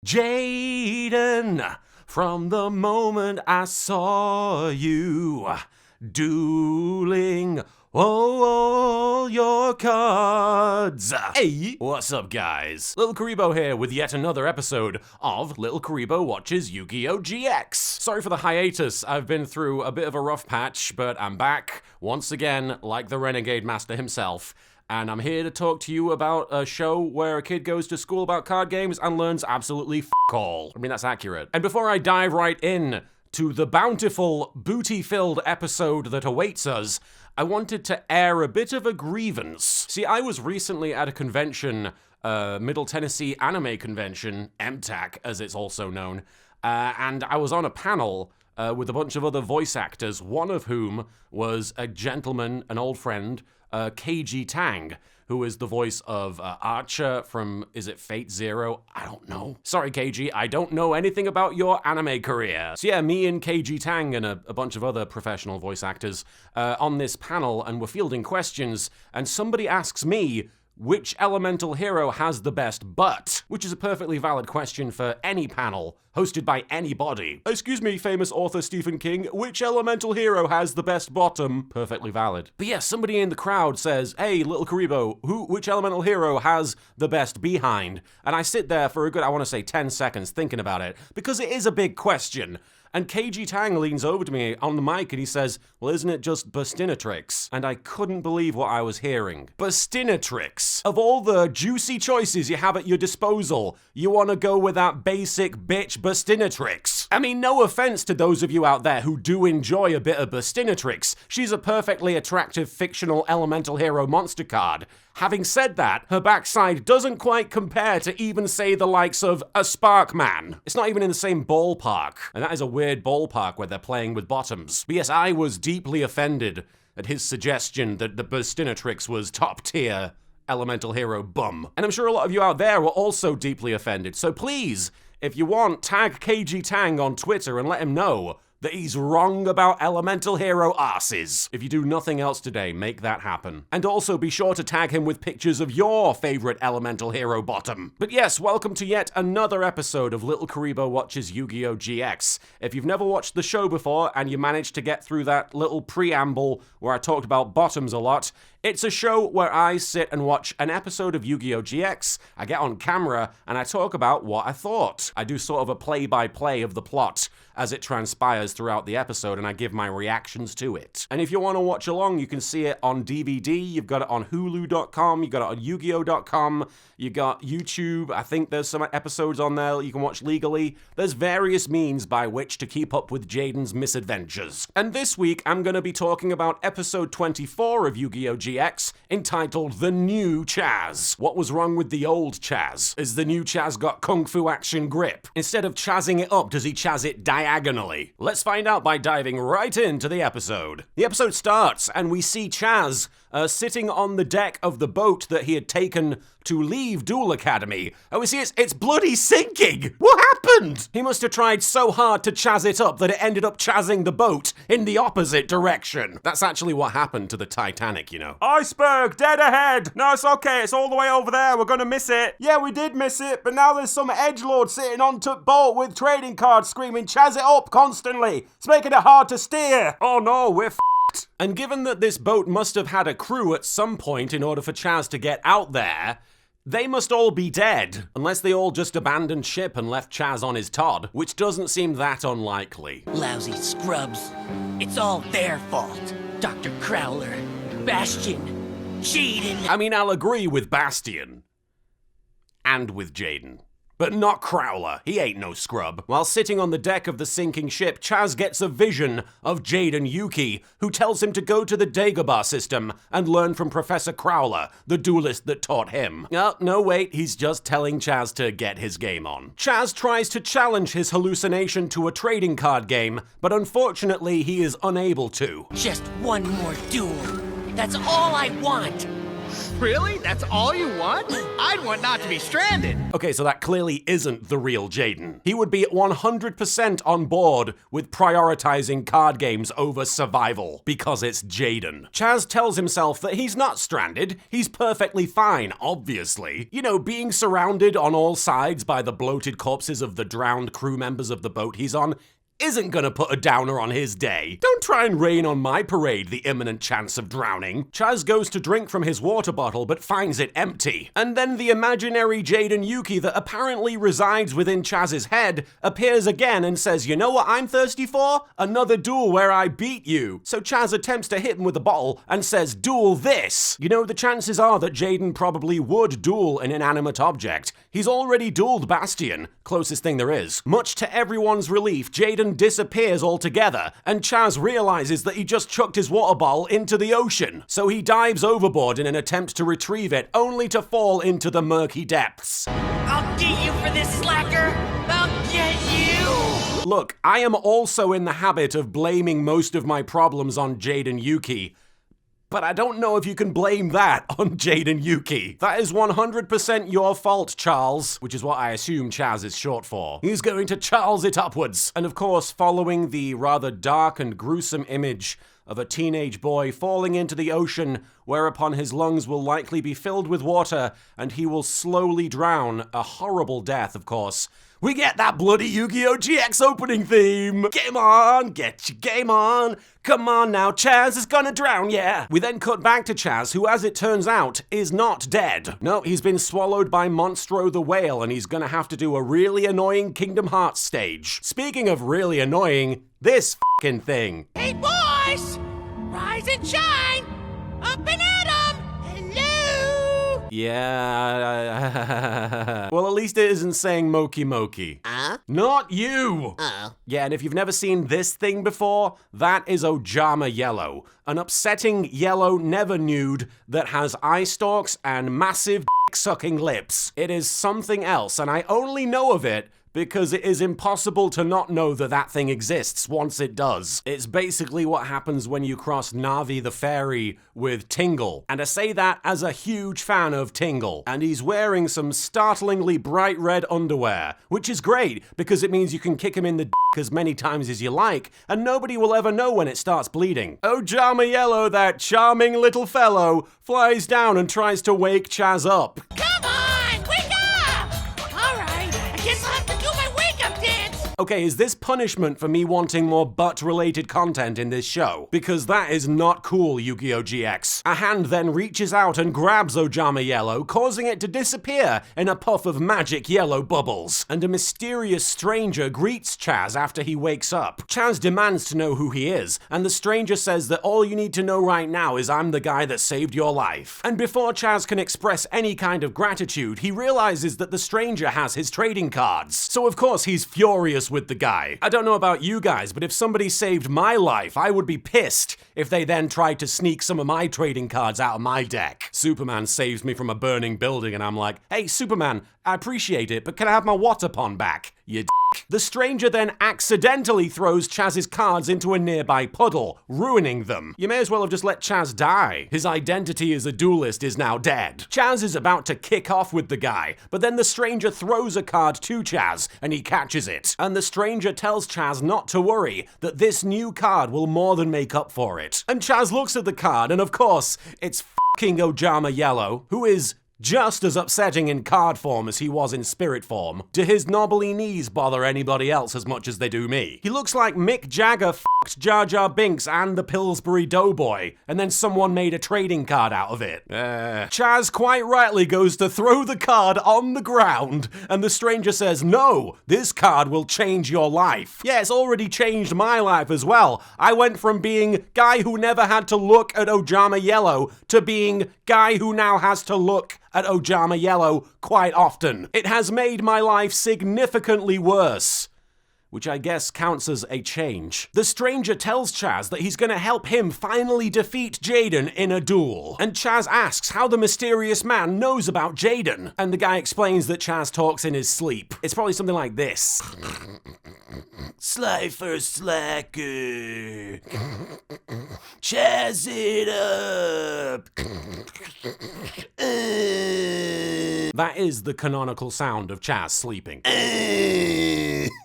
Jaden, from the moment I saw you dueling all your cards. Hey, what's up guys? LittleKuriboh here with yet another episode of LittleKuriboh Watches Yu-Gi-Oh! GX. Sorry for the hiatus, I've been through a bit of a rough patch, but I'm back once again like the Renegade Master himself. And I'm here to talk to you about a show where a kid goes to school about card games and learns absolutely f*** all. I mean, that's accurate. And before I dive right in to the bountiful, booty-filled episode that awaits us, I wanted to air a bit of a grievance. See, I was recently at a convention, Middle Tennessee Anime Convention, MTAC as it's also known, and I was on a panel with a bunch of other voice actors, one of whom was a gentleman, an old friend, KG Tang, who is the voice of Archer from, is it Fate Zero? I don't know. Sorry, KG, I don't know anything about your anime career. So yeah, me and KG Tang and a bunch of other professional voice actors on this panel, and we're fielding questions, and somebody asks me, which elemental hero has the best butt? Which is a perfectly valid question for any panel, hosted by anybody. Excuse me, famous author Stephen King, which elemental hero has the best bottom? Perfectly valid. But yeah, somebody in the crowd says, hey, LittleKuriboh, which elemental hero has the best behind? And I sit there for a good, I want to say 10 seconds thinking about it, because it is a big question. And KG Tang leans over to me on the mic and he says, well, isn't it just Bustinatrix? And I couldn't believe what I was hearing. Bustinatrix. Of all the juicy choices you have at your disposal, you want to go with that basic bitch Bustinatrix. I mean, no offense to those of you out there who do enjoy a bit of Bustinatrix. She's a perfectly attractive fictional elemental hero monster card. Having said that, her backside doesn't quite compare to even, say, the likes of a Sparkman. It's not even in the same ballpark, and that is a weird ballpark where they're playing with bottoms. But yes, I was deeply offended at his suggestion that the Bustinatrix was top-tier elemental hero bum. And I'm sure a lot of you out there were also deeply offended, so please, if you want, tag KG Tang on Twitter and let him know that he's wrong about elemental hero asses. If you do nothing else today, make that happen. And also be sure to tag him with pictures of your favorite elemental hero bottom. But yes, welcome to yet another episode of LittleKuriboh Watches Yu-Gi-Oh! GX. If you've never watched the show before and you managed to get through that little preamble where I talked about bottoms a lot, it's a show where I sit and watch an episode of Yu-Gi-Oh! GX, I get on camera, and I talk about what I thought. I do sort of a play-by-play of the plot as it transpires throughout the episode, and I give my reactions to it. And if you want to watch along, you can see it on DVD, you've got it on Hulu.com, you've got it on Yu-Gi-Oh.com, you got YouTube, I think there's some episodes on there you can watch legally. There's various means by which to keep up with Jaden's misadventures. And this week, I'm going to be talking about episode 24 of Yu-Gi-Oh! GX, entitled The New Chazz. What was wrong with the old Chazz? Is the new Chazz got kung fu action grip? Instead of chazzing it up, does he chazz it diagonally? Let's find out by diving right into the episode. The episode starts and we see Chazz sitting on the deck of the boat that he had taken to leave Duel Academy. And we see it's bloody sinking! What happened? He must have tried so hard to chazz it up that it ended up chazzing the boat in the opposite direction. That's actually what happened to the Titanic, you know. Iceberg, dead ahead! No, it's okay, it's all the way over there, we're gonna miss it. Yeah, we did miss it, but now there's some edgelord sitting on top boat with trading cards screaming, chazz it up constantly. It's making it hard to steer. Oh no, we're f***ed. And given that this boat must have had a crew at some point in order for Chazz to get out there, they must all be dead, unless they all just abandoned ship and left Chazz on his Todd, which doesn't seem that unlikely. Lousy scrubs. It's all their fault. Dr. Crowler, Bastion, Jaden. I mean, I'll agree with Bastion. And with Jaden. But not Crowler, he ain't no scrub. While sitting on the deck of the sinking ship, Chazz gets a vision of Jaden Yuki, who tells him to go to the Dagobah system and learn from Professor Crowler, the duelist that taught him. Oh, no wait, he's just telling Chazz to get his game on. Chazz tries to challenge his hallucination to a trading card game, but unfortunately he is unable to. Just one more duel. That's all I want. Really? That's all you want? I'd want not to be stranded. Okay, so that clearly isn't the real Jaden. He would be 100% on board with prioritizing card games over survival, because it's Jaden. Chazz tells himself that he's not stranded, he's perfectly fine, obviously. You know, being surrounded on all sides by the bloated corpses of the drowned crew members of the boat he's on isn't gonna put a downer on his day. Don't try and rain on my parade the imminent chance of drowning. Chazz goes to drink from his water bottle but finds it empty. And then the imaginary Jaden Yuki that apparently resides within Chazz's head appears again and says, you know what I'm thirsty for? Another duel where I beat you. So Chazz attempts to hit him with a bottle and says, duel this. You know, the chances are that Jaden probably would duel an inanimate object. He's already dueled Bastion, closest thing there is. Much to everyone's relief, Jaden disappears altogether, and Chazz realizes that he just chucked his water bottle into the ocean. So he dives overboard in an attempt to retrieve it, only to fall into the murky depths. I'll get you for this, slacker! I'll get you! Look, I am also in the habit of blaming most of my problems on Jaden Yuki, but I don't know if you can blame that on Jaden Yuki. That is 100% your fault, Charles, which is what I assume Chazz is short for. He's going to Charles it upwards. And of course, following the rather dark and gruesome image of a teenage boy falling into the ocean, whereupon his lungs will likely be filled with water and he will slowly drown, a horrible death, of course, we get that bloody Yu-Gi-Oh! GX opening theme! Game on! Get your game on! Come on now, Chazz is gonna drown, yeah! We then cut back to Chazz, who, as it turns out, is not dead. No, he's been swallowed by Monstro the Whale, and he's gonna have to do a really annoying Kingdom Hearts stage. Speaking of really annoying, this f***ing thing. Hey, boys! Rise and shine! Up and at 'em! Hello! Yeah. Well, at least it isn't saying Moki Moki. Not you! Yeah, and if you've never seen this thing before, that is Ojama Yellow. An upsetting yellow never nude that has eye stalks and massive dick-sucking lips. It is something else, and I only know of it because it is impossible to not know that that thing exists once it does. It's basically what happens when you cross Navi the Fairy with Tingle. And I say that as a huge fan of Tingle. And he's wearing some startlingly bright red underwear, which is great because it means you can kick him in the dick as many times as you like, and nobody will ever know when it starts bleeding. Ojama Yellow, that charming little fellow, flies down and tries to wake Chazz up. Come on! Wake up! Alright, I guess I'll have to do my wake-up dance! Okay, is this punishment for me wanting more butt-related content in this show? Because that is not cool, Yu-Gi-Oh! GX. A hand then reaches out and grabs Ojama Yellow, causing it to disappear in a puff of magic yellow bubbles. And a mysterious stranger greets Chazz after he wakes up. Chazz demands to know who he is, and the stranger says that all you need to know right now is I'm the guy that saved your life. And before Chazz can express any kind of gratitude, he realizes that the stranger has his trading cards. So of course he's furious with the guy. I don't know about you guys, but if somebody saved my life, I would be pissed if they then tried to sneak some of my trading cards out of my deck. Superman saves me from a burning building and I'm like, hey Superman, I appreciate it, but can I have my water pond back, you d***? The stranger then accidentally throws Chazz's cards into a nearby puddle, ruining them. You may as well have just let Chazz die. His identity as a duelist is now dead. Chazz is about to kick off with the guy, but then the stranger throws a card to Chazz, and he catches it. And the stranger tells Chazz not to worry, that this new card will more than make up for it. And Chazz looks at the card, and of course, it's f***ing Ojama Yellow, who is just as upsetting in card form as he was in spirit form. Do his knobbly knees bother anybody else as much as they do me? He looks like Mick Jagger f***ed Jar Jar Binks and the Pillsbury Doughboy, and then someone made a trading card out of it. Chazz quite rightly goes to throw the card on the ground, and the stranger says, no, this card will change your life. Yeah, it's already changed my life as well. I went from being guy who never had to look at Ojama Yellow to being guy who now has to look at Ojama Yellow quite often. It has made my life significantly worse. which I guess counts as a change. The stranger tells Chazz that he's gonna help him finally defeat Jaden in a duel. And Chazz asks how the mysterious man knows about Jaden. And the guy explains that Chazz talks in his sleep. It's probably something like this. Sly for slacker. Chazz it up. That is the canonical sound of Chazz sleeping.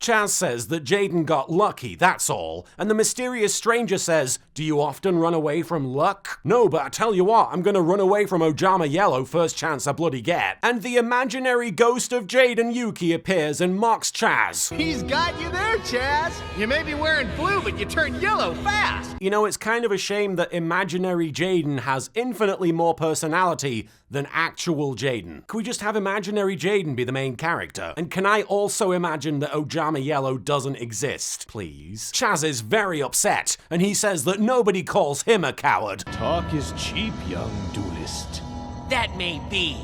Chazz says that Jaden got lucky, that's all, and the mysterious stranger says, do you often run away from luck? No, but I tell you what, I'm gonna run away from Ojama Yellow first chance I bloody get. And the imaginary ghost of Jaden Yuki appears and mocks Chazz. He's got you there, Chazz. You may be wearing blue, but you turn yellow fast. You know, it's kind of a shame that imaginary Jaden has infinitely more personality than actual Jaden. Can we just have imaginary Jaden be the main character? And can I also imagine that Ojama Yellow doesn't exist, please? Chazz is very upset, and he says that nobody calls him a coward. Talk is cheap, young duelist. That may be,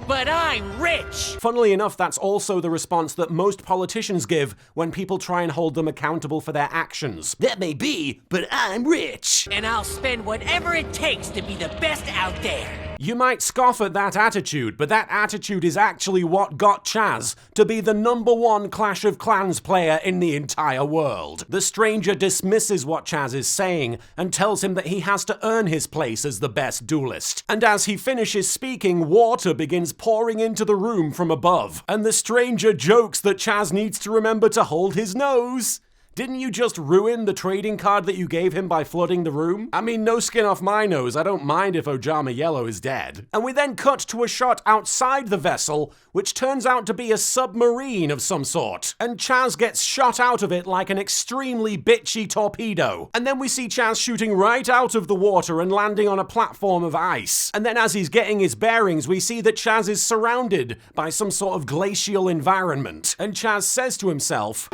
but I'm rich! Funnily enough, that's also the response that most politicians give when people try and hold them accountable for their actions. That may be, but I'm rich! And I'll spend whatever it takes to be the best out there. You might scoff at that attitude, but that attitude is actually what got Chazz to be the #1 Clash of Clans player in the entire world. The stranger dismisses what Chazz is saying and tells him that he has to earn his place as the best duelist. And as he finishes speaking, water begins pouring into the room from above, and the stranger jokes that Chazz needs to remember to hold his nose. Didn't you just ruin the trading card that you gave him by flooding the room? I mean, no skin off my nose, I don't mind if Ojama Yellow is dead. And we then cut to a shot outside the vessel, which turns out to be a submarine of some sort. And Chazz gets shot out of it like an extremely bitchy torpedo. And then we see Chazz shooting right out of the water and landing on a platform of ice. And then as he's getting his bearings, we see that Chazz is surrounded by some sort of glacial environment. And Chazz says to himself,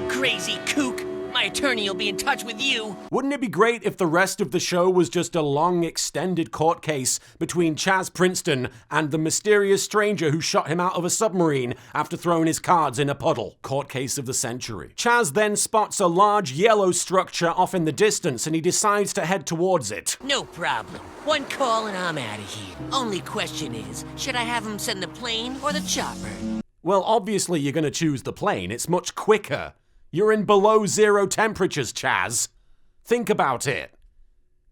Crazy kook. My attorney will be in touch with you. Wouldn't it be great if the rest of the show was just a long, extended court case between Chazz Princeton and the mysterious stranger who shot him out of a submarine after throwing his cards in a puddle? Court case of the century. Chazz then spots a large yellow structure off in the distance and he decides to head towards it. No problem. One call and I'm out of here. Only question is, should I have him send the plane or the chopper? Well, obviously you're gonna choose the plane. It's much quicker. You're in below zero temperatures, Chazz. Think about it.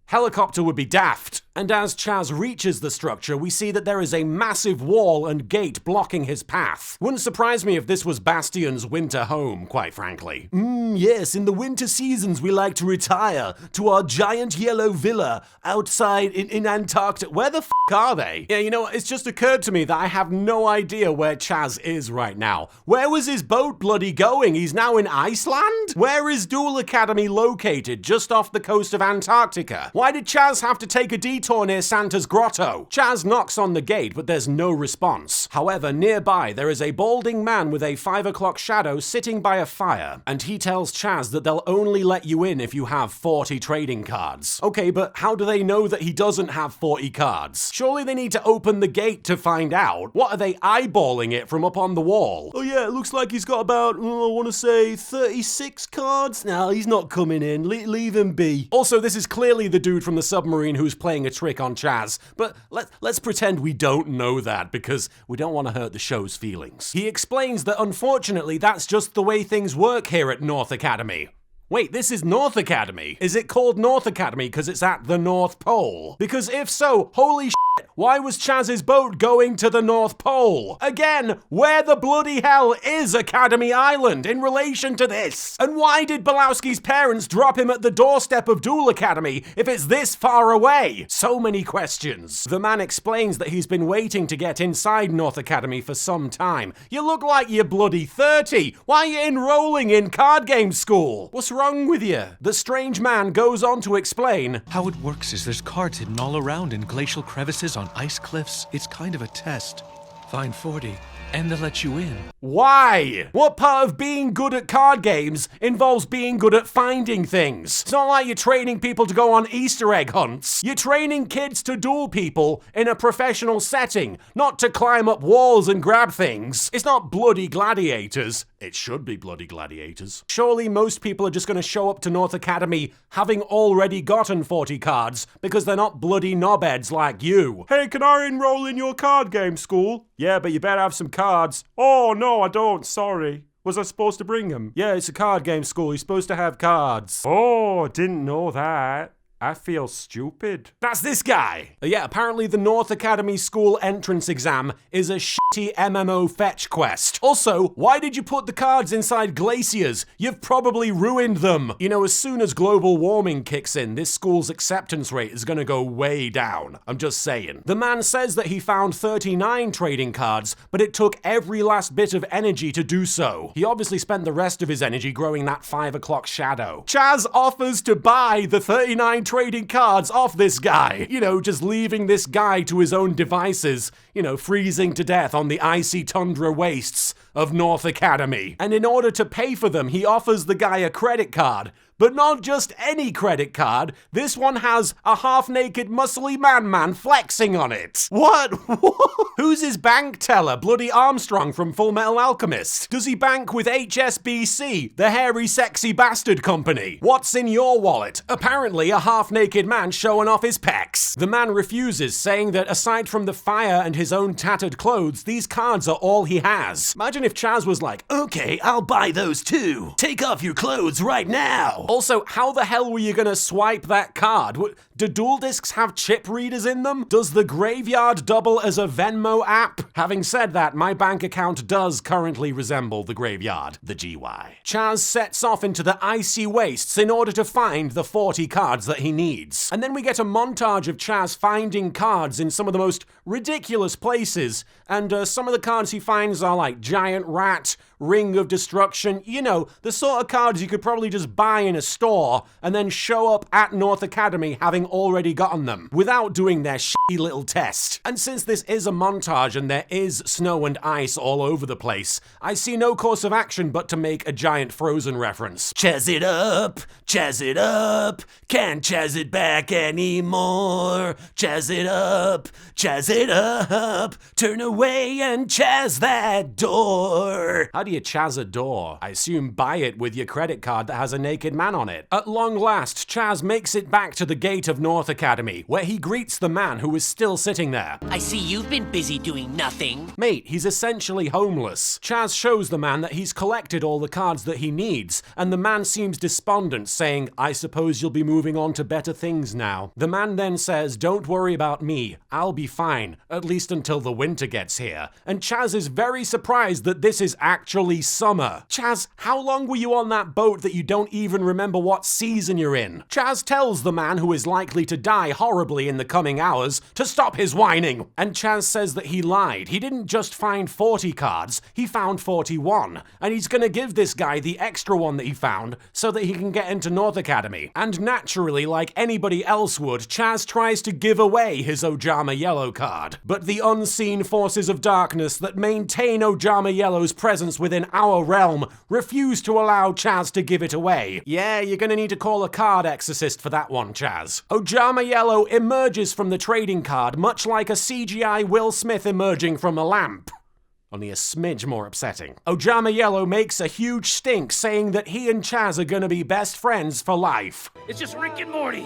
Helicopter would be daft. And as Chazz reaches the structure, we see that there is a massive wall and gate blocking his path. Wouldn't surprise me if this was Bastion's winter home, quite frankly. Yes, in the winter seasons we like to retire to our giant yellow villa outside in Antarctica. Where the f*** are they? Yeah, you know what, it's just occurred to me that I have no idea where Chazz is right now. Where was his boat bloody going? He's now in Iceland? Where is Duel Academy located? Just off the coast of Antarctica. Why did Chazz have to take a detour near Santa's grotto? Chazz knocks on the gate, but there's no response. However, nearby there is a balding man with a 5 o'clock shadow sitting by a fire, and he tells Chazz that they'll only let you in if you have 40 trading cards. Okay, but how do they know that he doesn't have 40 cards? Surely they need to open the gate to find out. What, are they eyeballing it from up on the wall? Oh yeah, it looks like he's got about, I want to say 36 cards? No, he's not coming in. Leave him be. Also, this is clearly the dude from the submarine who's playing a trick on Chazz, but let's pretend we don't know that because we don't want to hurt the show's feelings. He explains that unfortunately that's just the way things work here at North Academy. Wait, this is North Academy? Is it called North Academy because it's at the North Pole? Because if so, holy shit, why was Chazz's boat going to the North Pole? Again, where the bloody hell is Academy Island in relation to this? And why did Belowski's parents drop him at the doorstep of Duel Academy if it's this far away? So many questions. The man explains that he's been waiting to get inside North Academy for some time. You look like you're bloody 30. Why are you enrolling in card game school? What's wrong with you? The strange man goes on to explain. How it works is there's cards hidden all around in glacial crevices on ice cliffs. It's kind of a test. Find 40, and they'll let you in. Why? What part of being good at card games involves being good at finding things? It's not like you're training people to go on Easter egg hunts. You're training kids to duel people in a professional setting, not to climb up walls and grab things. It's not bloody gladiators. It should be bloody gladiators. Surely most people are just going to show up to North Academy having already gotten 40 cards because they're not bloody knobheads like you. Hey, can I enroll in your card game school? Yeah, but you better have some cards. Oh, no, I don't. Sorry. Was I supposed to bring them? Yeah, it's a card game school. You're supposed to have cards. Oh, didn't know that. I feel stupid. That's this guy. Yeah, apparently the North Academy School entrance exam is a shitty MMO fetch quest. Also, why did you put the cards inside glaciers? You've probably ruined them. You know, as soon as global warming kicks in, this school's acceptance rate is gonna go way down. I'm just saying. The man says that he found 39 trading cards, but it took every last bit of energy to do so. He obviously spent the rest of his energy growing that 5 o'clock shadow. Chazz offers to buy the 39 trading cards off this guy. You know, just leaving this guy to his own devices, you know, freezing to death on the icy tundra wastes of North Academy. And in order to pay for them, he offers the guy a credit card. But not just any credit card. This one has a half-naked muscly man flexing on it. What? Who's his bank teller? Bloody Armstrong from Full Metal Alchemist? Does he bank with HSBC, the hairy sexy bastard company? What's in your wallet? Apparently a half-naked man showing off his pecs. The man refuses, saying that aside from the fire and his own tattered clothes, these cards are all he has. Imagine if Chazz was like, okay, I'll buy those too. Take off your clothes right now. Also, how the hell were you gonna swipe that card? Do duel discs have chip readers in them? Does the graveyard double as a Venmo app? Having said that, my bank account does currently resemble the graveyard, the GY. Chazz sets off into the icy wastes in order to find the 40 cards that he needs. And then we get a montage of Chazz finding cards in some of the most ridiculous places, and some of the cards he finds are like Giant Rat, Ring of Destruction, you know, the sort of cards you could probably just buy in a store and then show up at North Academy having already gotten them, without doing their shitty little test. And since this is a montage and there is snow and ice all over the place, I see no course of action but to make a giant Frozen reference. Chazz it up, can't chazz it back anymore. Chazz it up, turn away and chazz that door. How do you chazz a door? I assume buy it with your credit card that has a naked man on it. At long last, Chazz makes it back to the gate of North Academy, where he greets the man who is still sitting there. I see you've been busy doing nothing. Mate, he's essentially homeless. Chazz shows the man that he's collected all the cards that he needs, and the man seems despondent, saying, I suppose you'll be moving on to better things now. The man then says, don't worry about me, I'll be fine, at least until the winter gets here. And Chazz is very surprised that this is actually summer. Chazz, how long were you on that boat that you don't even remember what season you're in? Chazz tells the man who is likely to die horribly in the coming hours to stop his whining. And Chazz says that he lied. He didn't just find 40 cards, he found 41. And he's gonna give this guy the extra one that he found so that he can get into North Academy. And naturally, like anybody else would, Chazz tries to give away his Ojama Yellow card. But the unseen forces of darkness that maintain Ojama Yellow's presence within our realm refuse to allow Chazz to give it away. Yeah, you're gonna need to call a card exorcist for that one, Chazz. Ojama Yellow emerges from the trading card much like a CGI Will Smith emerging from a lamp. Only a smidge more upsetting. Ojama Yellow makes a huge stink saying that he and Chazz are gonna be best friends for life. It's just Rick and Morty.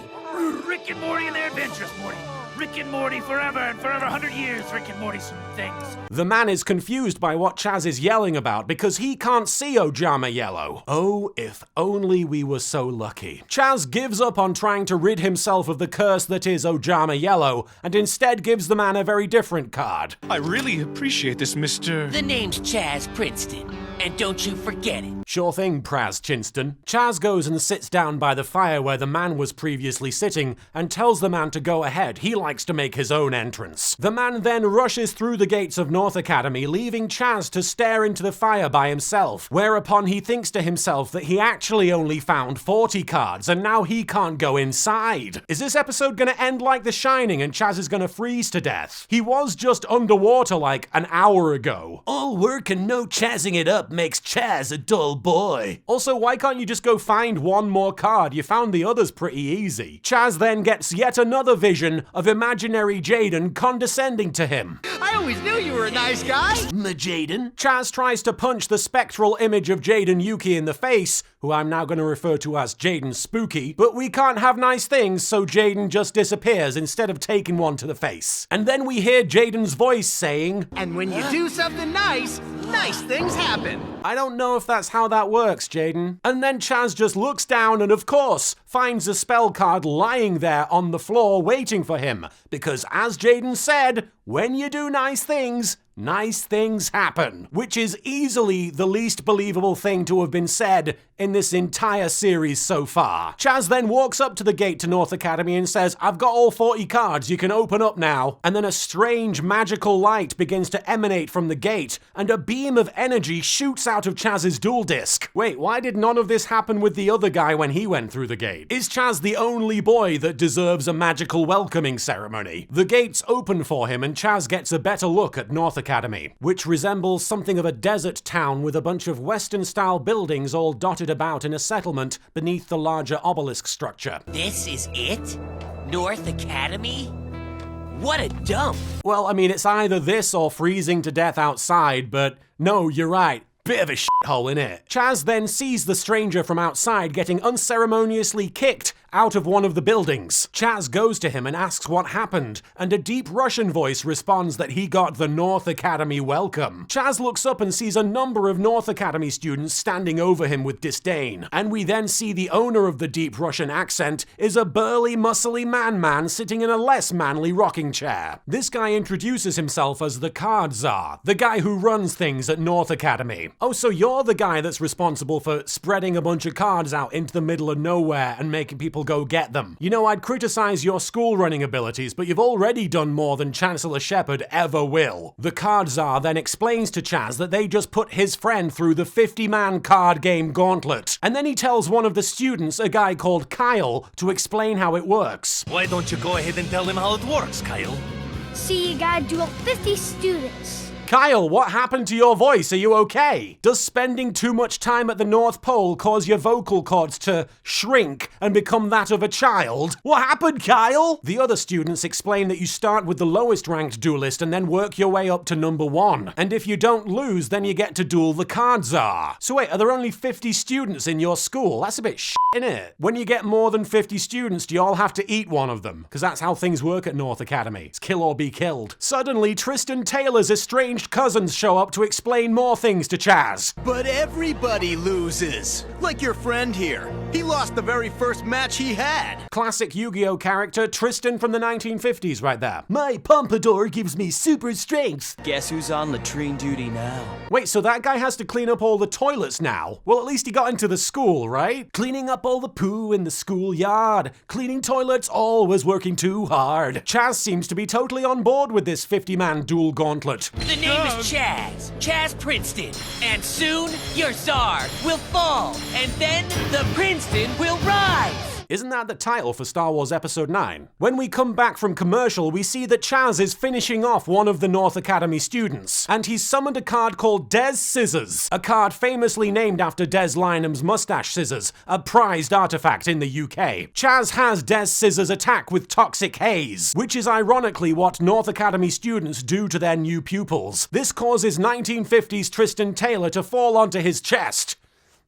Rick and Morty and their adventures, Morty. Rick and Morty forever and forever 100 years. Rick and Morty some things. The man is confused by what Chazz is yelling about because he can't see Ojama Yellow. Oh, if only we were so lucky. Chazz gives up on trying to rid himself of the curse that is Ojama Yellow and instead gives the man a very different card. I really appreciate this, Mr. The name's Chazz Princeton. and don't you forget it. Sure thing, Praz Chinston. Chazz goes and sits down by the fire where the man was previously sitting and tells the man to go ahead. He likes to make his own entrance. The man then rushes through the gates of North Academy, leaving Chazz to stare into the fire by himself, whereupon he thinks to himself that he actually only found 40 cards and now he can't go inside. Is this episode gonna end like The Shining and Chazz is gonna freeze to death? He was just underwater like an hour ago. All work and no chazzing it up makes Chazz a dull boy. Also, why can't you just go find one more card? You found the others pretty easy. Chazz then gets yet another vision of imaginary Jaden condescending to him. I always knew you were a nice guy. Jaden? Chazz tries to punch the spectral image of Jaden Yuki in the face, who I'm now going to refer to as Jaden Spooky, but we can't have nice things, so Jaden just disappears instead of taking one to the face. And then we hear Jaden's voice saying, And when you do something nice, nice things happen. I don't know if that's how that works, Jaden. And then Chazz just looks down and, of course, finds a spell card lying there on the floor waiting for him. Because as Jaden said, when you do nice things happen. Which is easily the least believable thing to have been said in this entire series so far. Chazz then walks up to the gate to North Academy and says, I've got all 40 cards, you can open up now. And then a strange magical light begins to emanate from the gate, and a beam of energy shoots out of Chazz's duel disc. Wait, why did none of this happen with the other guy when he went through the gate? Is Chazz the only boy that deserves a magical welcoming ceremony? The gates open for him and Chazz gets a better look at North Academy, which resembles something of a desert town with a bunch of Western-style buildings all dotted about in a settlement beneath the larger obelisk structure. This is it? North Academy? What a dump! Well, I mean, it's either this or freezing to death outside, but no, you're right. Bit of a shithole, innit? Chazz then sees the stranger from outside getting unceremoniously kicked out of one of the buildings. Chazz goes to him and asks what happened, and a deep Russian voice responds that he got the North Academy welcome. Chazz looks up and sees a number of North Academy students standing over him with disdain, and we then see the owner of the deep Russian accent is a burly, muscly man sitting in a less manly rocking chair. This guy introduces himself as the card czar, the guy who runs things at North Academy. Oh, so you're the guy that's responsible for spreading a bunch of cards out into the middle of nowhere and making people go get them. You know, I'd criticize your school running abilities, but you've already done more than Chancellor Shepard ever will. The card czar then explains to Chazz that they just put his friend through the 50-man card game Gauntlet. And then he tells one of the students, a guy called Kyle, to explain how it works. Why don't you go ahead and tell them how it works, Kyle? See, you gotta duel 50 students. Kyle, what happened to your voice? Are you okay? Does spending too much time at the North Pole cause your vocal cords to shrink and become that of a child? What happened, Kyle? The other students explain that you start with the lowest ranked duelist and then work your way up to number 1. And if you don't lose, then you get to duel the card czar. So wait, are there only 50 students in your school? That's a bit shit, innit? When you get more than 50 students, do you all have to eat one of them? Because that's how things work at North Academy. It's kill or be killed. Suddenly, Tristan Taylor's estranged cousins show up to explain more things to Chazz. But everybody loses. Like your friend here. He lost the very first match he had. Classic Yu-Gi-Oh character Tristan from the 1950s right there. My pompadour gives me super strength. Guess who's on latrine duty now? Wait, so that guy has to clean up all the toilets now? Well, at least he got into the school, right? Cleaning up all the poo in the schoolyard. Cleaning toilets, always working too hard. Chazz seems to be totally on board with this 50-man duel gauntlet. The name is Chazz. Chazz Princeton. And soon, your czar will fall. And then the Princeton will rise. Isn't that the title for Star Wars Episode 9? When we come back from commercial, we see that Chazz is finishing off one of the North Academy students, and he's summoned a card called Des Scissors, a card famously named after Des Lynam's mustache scissors, a prized artifact in the UK. Chazz has Des Scissors attack with Toxic Haze, which is ironically what North Academy students do to their new pupils. This causes 1950s Tristan Taylor to fall onto his chest,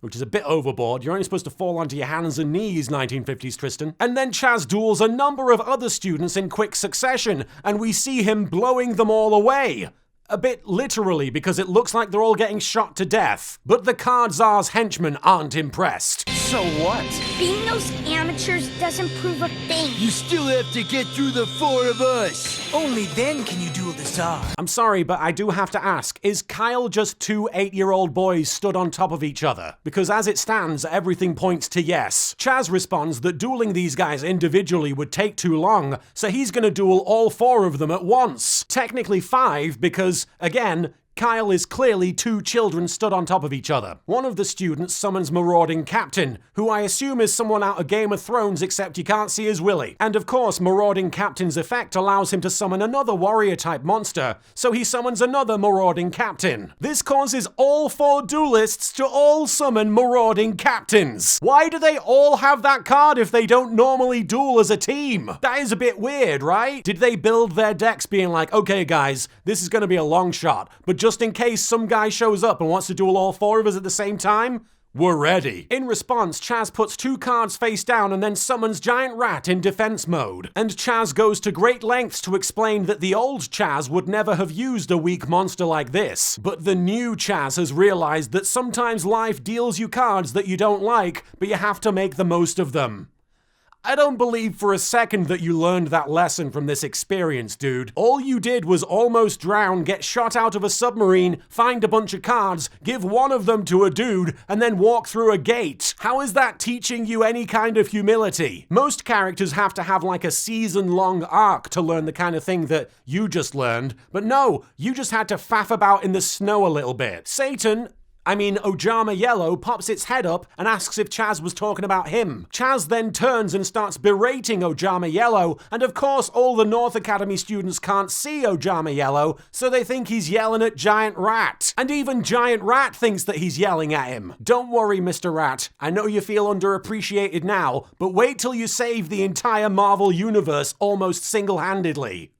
which is a bit overboard. You're only supposed to fall onto your hands and knees, 1950s Tristan. And then Chazz duels a number of other students in quick succession, and we see him blowing them all away. A bit literally, because it looks like they're all getting shot to death. But the Card Czar's henchmen aren't impressed. So what? Being those amateurs doesn't prove a thing. You still have to get through the 4 of us. Only then can you duel the czar. I'm sorry, but I do have to ask, is Kyle just 2 8-year-old boys stood on top of each other? Because as it stands, everything points to yes. Chazz responds that dueling these guys individually would take too long, so he's gonna duel all 4 of them at once. Technically 5, because, again, Kyle is clearly 2 children stood on top of each other. One of the students summons Marauding Captain, who I assume is someone out of Game of Thrones, except you can't see his willy. And of course, Marauding Captain's effect allows him to summon another warrior-type monster, so he summons another Marauding Captain. This causes all 4 duelists to all summon Marauding Captains. Why do they all have that card if they don't normally duel as a team? That is a bit weird, right? Did they build their decks being like, okay guys, this is gonna be a long shot, but just in case some guy shows up and wants to duel all 4 of us at the same time, we're ready. In response, Chazz puts 2 cards face down and then summons Giant Rat in defense mode. And Chazz goes to great lengths to explain that the old Chazz would never have used a weak monster like this. But the new Chazz has realized that sometimes life deals you cards that you don't like, but you have to make the most of them. I don't believe for a second that you learned that lesson from this experience, dude. All you did was almost drown, get shot out of a submarine, find a bunch of cards, give one of them to a dude, and then walk through a gate. How is that teaching you any kind of humility? Most characters have to have like a season-long arc to learn the kind of thing that you just learned, but no, you just had to faff about in the snow a little bit. Ojama Yellow pops its head up and asks if Chazz was talking about him. Chazz then turns and starts berating Ojama Yellow, and of course all the North Academy students can't see Ojama Yellow, so they think he's yelling at Giant Rat. And even Giant Rat thinks that he's yelling at him. Don't worry, Mr. Rat, I know you feel underappreciated now, but wait till you save the entire Marvel Universe almost single-handedly.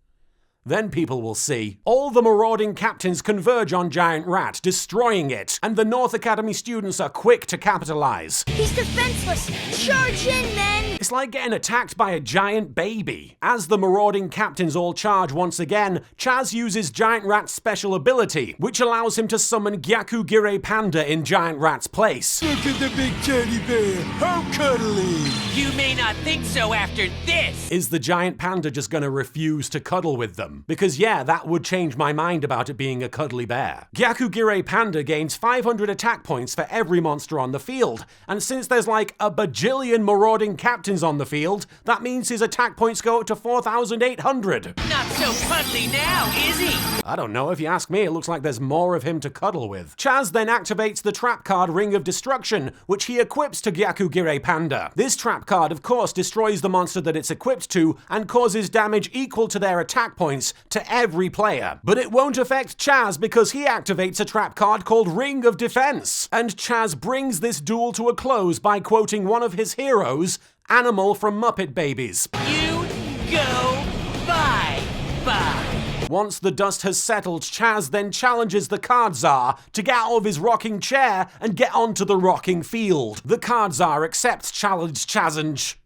Then people will see. All the Marauding Captains converge on Giant Rat, destroying it, and the North Academy students are quick to capitalize. He's defenseless. Charge in, men! It's like getting attacked by a giant baby. As the Marauding Captains all charge once again, Chazz uses Giant Rat's special ability, which allows him to summon YGO Panda in Giant Rat's place. Look at the big teddy bear. How cuddly. You may not think so after this. Is the giant panda just gonna refuse to cuddle with them? Because yeah, that would change my mind about it being a cuddly bear. YGO Panda gains 500 attack points for every monster on the field, and since there's like a bajillion Marauding Captains on the field, that means his attack points go up to 4,800. Not so cuddly now, is he? I don't know, if you ask me, it looks like there's more of him to cuddle with. Chazz then activates the trap card Ring of Destruction, which he equips to YGO Panda. This trap card, of course, destroys the monster that it's equipped to and causes damage equal to their attack points to every player. But it won't affect Chazz because he activates a trap card called Ring of Defense. And Chazz brings this duel to a close by quoting one of his heroes, Animal from Muppet Babies. You go bye-bye. Once the dust has settled, Chazz then challenges the Card Czar to get out of his rocking chair and get onto the rocking field. The Card Czar accepts Chazz's challenge.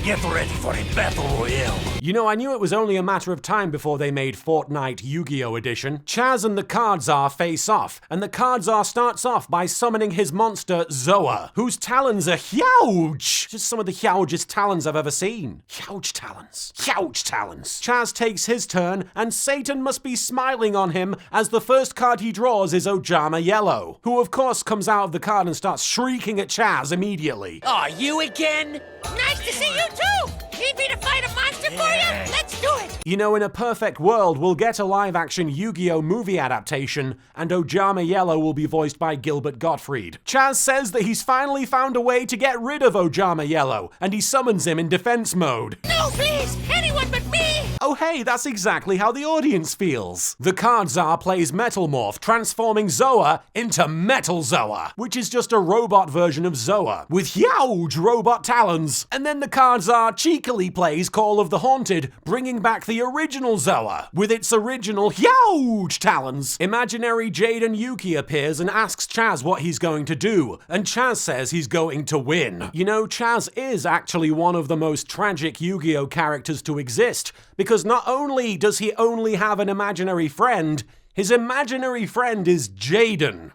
Get ready for a battle royale. You know, I knew it was only a matter of time before they made Fortnite Yu-Gi-Oh! Edition. Chazz and the Card Czar face off, and the Card Czar starts off by summoning his monster, Zoa, whose talons are huge! Just some of the hugest talons I've ever seen. Huge talons. Huge talons. Chazz takes his turn, and Satan must be smiling on him as the first card he draws is Ojama Yellow, who of course comes out of the card and starts shrieking at Chazz immediately. Aw, you again? Nice to see you too! Need me to fight a monster for you? Let's do it! You know, in a perfect world, we'll get a live-action Yu-Gi-Oh! Movie adaptation, and Ojama Yellow will be voiced by Gilbert Gottfried. Chazz says that he's finally found a way to get rid of Ojama Yellow, and he summons him in defense mode. No, please! Anyone but me! Oh hey, that's exactly how the audience feels. The Card Czar plays Metal Morph, transforming Zoa into Metal Zoa, which is just a robot version of Zoa, with huge robot talons. And then the Card Czar cheekily plays Call of the Haunted, bringing back the original Zoa, with its original huge talons. Imaginary Jaden Yuki appears and asks Chazz what he's going to do, and Chazz says he's going to win. You know, Chazz is actually one of the most tragic Yu-Gi-Oh! Characters to exist, because Because not only does he only have an imaginary friend, his imaginary friend is Jaden.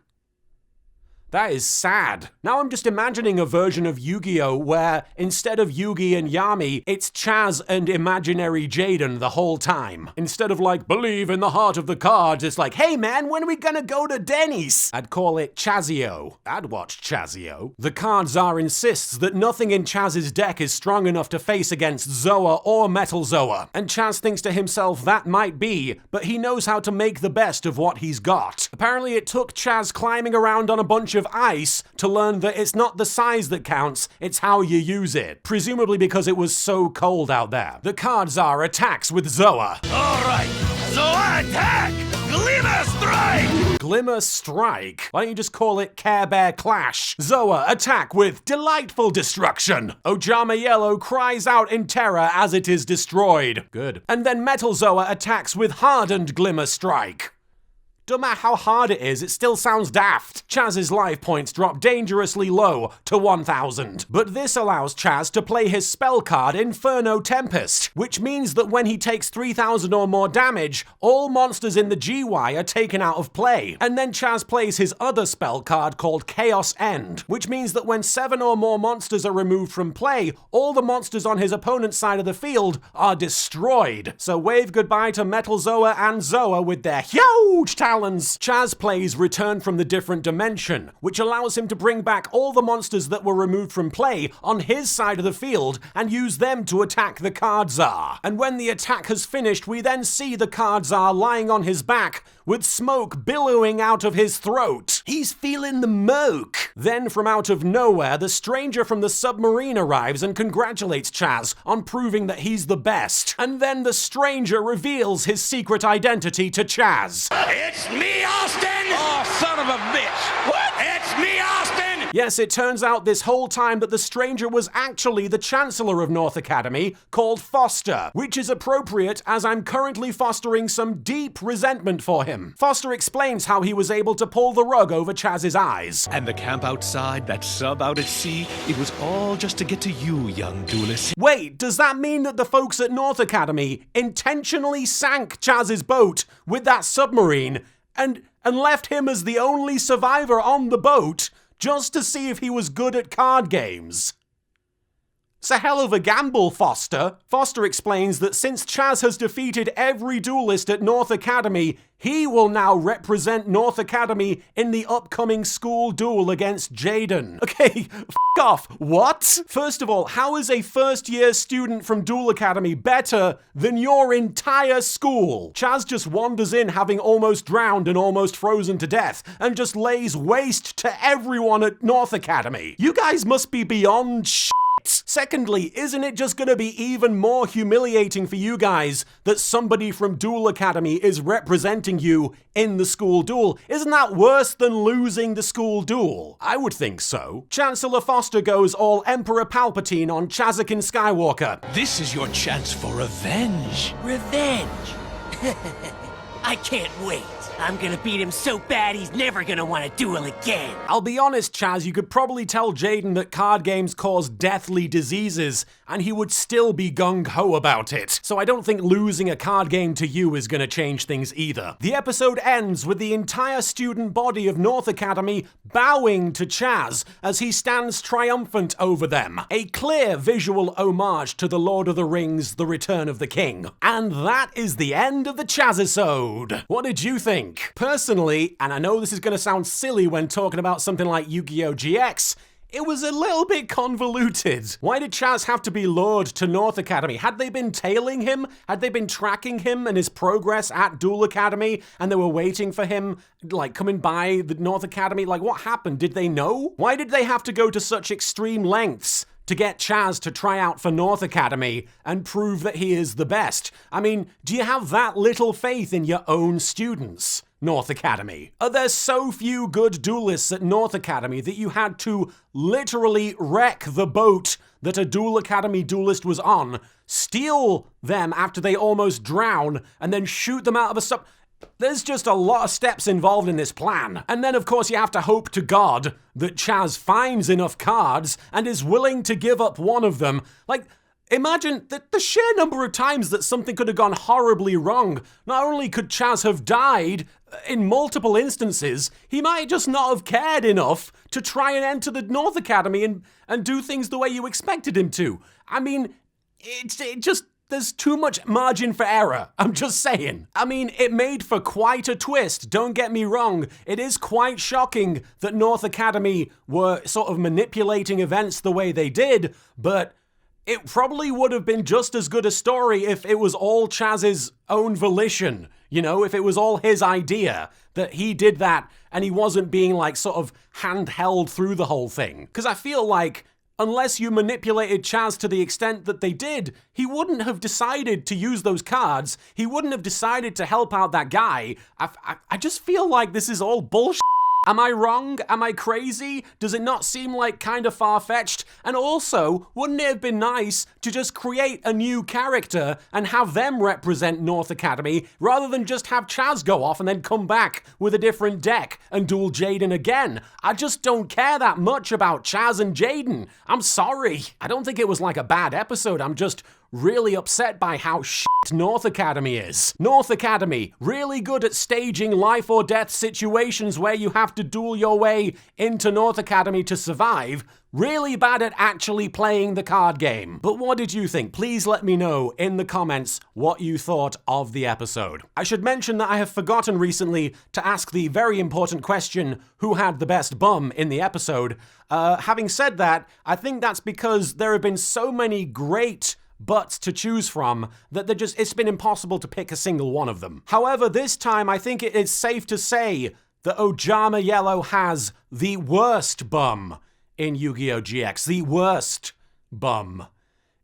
That is sad. Now I'm just imagining a version of Yu-Gi-Oh! Where instead of Yugi and Yami, it's Chazz and imaginary Jaden the whole time. Instead of like, believe in the heart of the cards, it's like, hey man, when are we gonna go to Denny's? I'd call it Chazzio. I'd watch Chazzio. The card czar insists that nothing in Chazz's deck is strong enough to face against Zoa or Metal Zoa. And Chazz thinks to himself that might be, but he knows how to make the best of what he's got. Apparently it took Chazz climbing around on a bunch of ice to learn that it's not the size that counts, it's how you use it. Presumably because it was so cold out there. The card czar attacks with Zoa. Alright, Zoa attack! Glimmer strike! Glimmer strike? Why don't you just call it Care Bear Clash? Zoa attack with delightful destruction. Ojama Yellow cries out in terror as it is destroyed. Good. And then Metal Zoa attacks with hardened Glimmer strike. Don't matter how hard it is, it still sounds daft. Chazz's life points drop dangerously low to 1,000. But this allows Chazz to play his spell card Inferno Tempest, which means that when he takes 3,000 or more damage, all monsters in the GY are taken out of play. And then Chazz plays his other spell card called Chaos End, which means that when 7 or more monsters are removed from play, all the monsters on his opponent's side of the field are destroyed. So wave goodbye to Metal Zoa and Zoa with their huge talons. Chazz plays Return from the Different Dimension, which allows him to bring back all the monsters that were removed from play on his side of the field and use them to attack the card czar. And when the attack has finished, we then see the card czar lying on his back with smoke billowing out of his throat. He's feeling the moke. Then from out of nowhere, the stranger from the submarine arrives and congratulates Chazz on proving that he's the best. And then the stranger reveals his secret identity to Chazz. It's me, Austin! Oh, son of a bitch! What? It's me, Austin! Yes, it turns out this whole time that the stranger was actually the Chancellor of North Academy, called Foster, which is appropriate as I'm currently fostering some deep resentment for him. Foster explains how he was able to pull the rug over Chazz's eyes. And the camp outside, that sub out at sea, it was all just to get to you, young duelist. Wait, does that mean that the folks at North Academy intentionally sank Chazz's boat with that submarine and left him as the only survivor on the boat just to see if he was good at card games? It's a hell of a gamble, Foster. Foster explains that since Chazz has defeated every duelist at North Academy, he will now represent North Academy in the upcoming school duel against Jaden. Okay, f*** off. What? First of all, how is a first-year student from Duel Academy better than your entire school? Chazz just wanders in having almost drowned and almost frozen to death and just lays waste to everyone at North Academy. You guys must be beyond shit. Secondly, isn't it just gonna be even more humiliating for you guys that somebody from Duel Academy is representing you in the school duel? Isn't that worse than losing the school duel? I would think so. Chancellor Foster goes all Emperor Palpatine on Chazakin Skywalker. This is your chance for revenge. Revenge? I can't wait. I'm gonna beat him so bad he's never gonna want to duel again. I'll be honest, Chazz, you could probably tell Jaden that card games cause deathly diseases, and he would still be gung-ho about it. So I don't think losing a card game to you is gonna change things either. The episode ends with the entire student body of North Academy bowing to Chazz as he stands triumphant over them. A clear visual homage to The Lord of the Rings, The Return of the King. And that is the end of the Chazzisode. What did you think? Personally, and I know this is going to sound silly when talking about something like Yu-Gi-Oh GX, it was a little bit convoluted. Why did Chazz have to be lured to North Academy? Had they been tailing him? Had they been tracking him and his progress at Duel Academy and they were waiting for him, like coming by the North Academy? Like what happened? Did they know? Why did they have to go to such extreme lengths to get Chazz to try out for North Academy and prove that he is the best? I mean, do you have that little faith in your own students, North Academy? Are there so few good duelists at North Academy that you had to literally wreck the boat that a Duel Academy duelist was on, steal them after they almost drown, and then shoot them out of a sub... There's just a lot of steps involved in this plan. And then, of course, you have to hope to God that Chazz finds enough cards and is willing to give up one of them. Like, Imagine the sheer number of times that something could have gone horribly wrong. Not only could Chazz have died, in multiple instances, he might just not have cared enough to try and enter the North Academy and do things the way you expected him to. I mean, there's too much margin for error. I'm just saying. I mean, it made for quite a twist, don't get me wrong. It is quite shocking that North Academy were sort of manipulating events the way they did, but it probably would have been just as good a story if it was all Chazz's own volition. You know, if it was all his idea that he did that and he wasn't being like sort of handheld through the whole thing. Because I feel like unless you manipulated Chazz to the extent that they did, he wouldn't have decided to use those cards. He wouldn't have decided to help out that guy. I just feel like this is all bullshit. Am I wrong? Am I crazy? Does it not seem like kind of far-fetched? And also, wouldn't it have been nice to just create a new character and have them represent North Academy rather than just have Chazz go off and then come back with a different deck and duel Jaden again? I just don't care that much about Chazz and Jaden. I'm sorry. I don't think it was like a bad episode. I'm just really upset by how shit North Academy is. North Academy, really good at staging life or death situations where you have to duel your way into North Academy to survive. Really bad at actually playing the card game. But what did you think? Please let me know in the comments what you thought of the episode. I should mention that I have forgotten recently to ask the very important question, who had the best bum in the episode? Having said that, I think that's because there have been so many great butts to choose from that it's been impossible to pick a single one of them. However, this time I think it is safe to say that Ojama Yellow has the worst bum in Yu-Gi-Oh! GX. The worst bum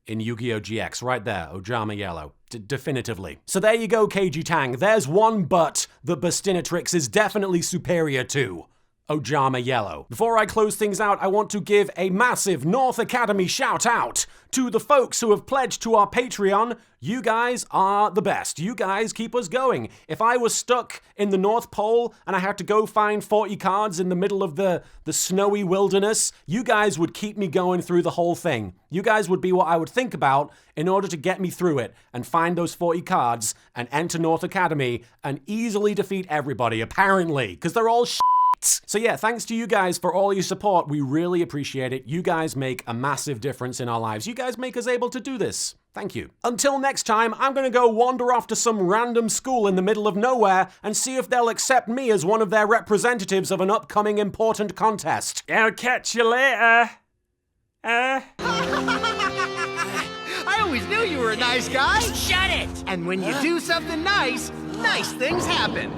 in Yu-Gi-Oh! GX. Right there, Ojama Yellow. Definitively. So there you go, KG Tang. There's one butt that Bastinatrix is definitely superior to. Ojama Yellow. Before I close things out, I want to give a massive North Academy shout out to the folks who have pledged to our Patreon. You guys are the best. You guys keep us going. If I was stuck in the North Pole and I had to go find 40 cards in the middle of the snowy wilderness, you guys would keep me going through the whole thing. You guys would be what I would think about in order to get me through it and find those 40 cards and enter North Academy and easily defeat everybody, apparently, because they're all shit. So yeah, thanks to you guys for all your support. We really appreciate it. You guys make a massive difference in our lives. You guys make us able to do this. Thank you. Until next time, I'm gonna go wander off to some random school in the middle of nowhere and see if they'll accept me as one of their representatives of an upcoming important contest. I'll catch you later. I always knew you were a nice guy. Shut it! And when you do something nice, nice things happen.